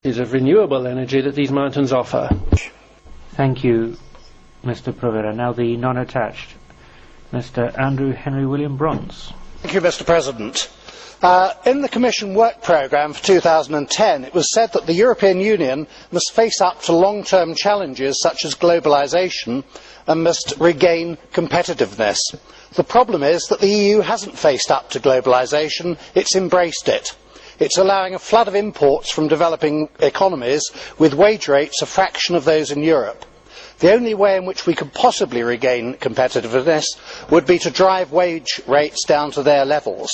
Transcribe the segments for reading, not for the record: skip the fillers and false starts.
of renewable energy that these mountains offer. Thank you, Mr. Provera. Now the non-attached, Mr. Andrew Henry William Brons. Thank you, Mr. President. In the Commission work programme for 2010, it was said that the European Union must face up to long-term challenges such as globalisation and must regain competitiveness. The problem is that the EU hasn't faced up to globalisation, it's embraced it. It's allowing a flood of imports from developing economies with wage rates a fraction of those in Europe. The only way in which we could possibly regain competitiveness would be to drive wage rates down to their levels.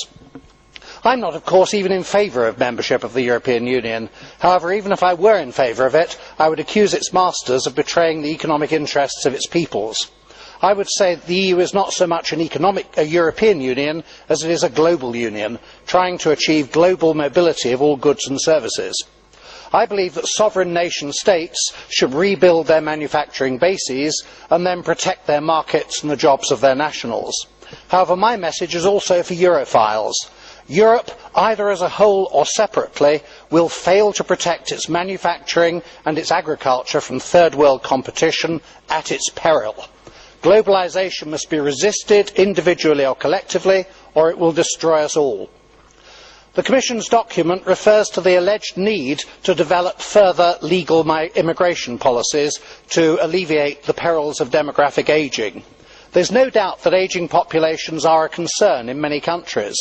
I'm not, of course, even in favour of membership of the European Union. However, even if I were in favour of it, I would accuse its masters of betraying the economic interests of its peoples. I would say that the EU is not so much a European Union as it is a global union, trying to achieve global mobility of all goods and services. I believe that sovereign nation states should rebuild their manufacturing bases and then protect their markets and the jobs of their nationals. However, my message is also for Europhiles. Europe, either as a whole or separately, will fail to protect its manufacturing and its agriculture from third world competition at its peril. Globalisation must be resisted individually or collectively, or it will destroy us all. The Commission's document refers to the alleged need to develop further legal immigration policies to alleviate the perils of demographic ageing. There is no doubt that ageing populations are a concern in many countries.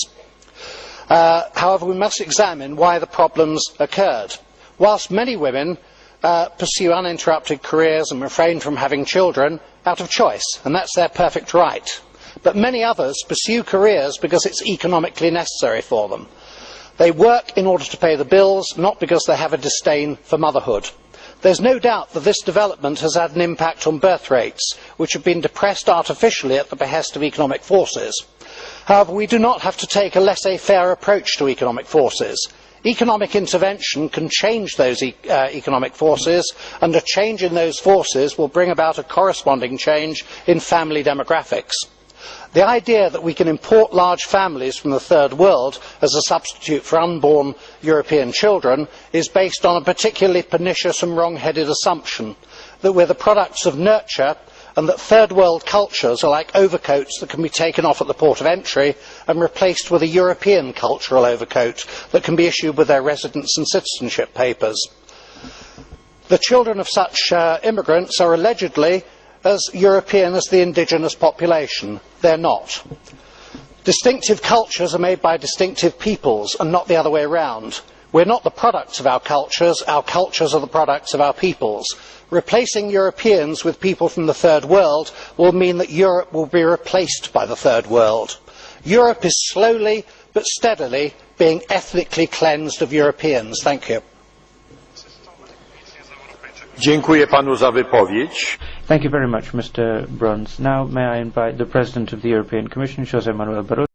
However, we must examine why the problems occurred. Whilst many women pursue uninterrupted careers and refrain from having children out of choice, and that's their perfect right, but many others pursue careers because it's economically necessary for them. They work in order to pay the bills, not because they have a disdain for motherhood. There is no doubt that this development has had an impact on birth rates, which have been depressed artificially at the behest of economic forces. However, we do not have to take a laissez-faire approach to economic forces. Economic intervention can change those economic forces, and a change in those forces will bring about a corresponding change in family demographics. The idea that we can import large families from the third world as a substitute for unborn European children is based on a particularly pernicious and wrong-headed assumption that we are the products of nurture and that third world cultures are like overcoats that can be taken off at the port of entry and replaced with a European cultural overcoat that can be issued with their residence and citizenship papers. The children of such immigrants are allegedly as European as the indigenous population. They are not. Distinctive cultures are made by distinctive peoples and not the other way around. We are not the products of our cultures are the products of our peoples. Replacing Europeans with people from the third world will mean that Europe will be replaced by the third world. Europe is slowly but steadily being ethnically cleansed of Europeans. Thank you. Dziękuję panu za wypowiedź. Thank you very much, Mr. Brons. Now may I invite the President of the European Commission, José Manuel Barroso.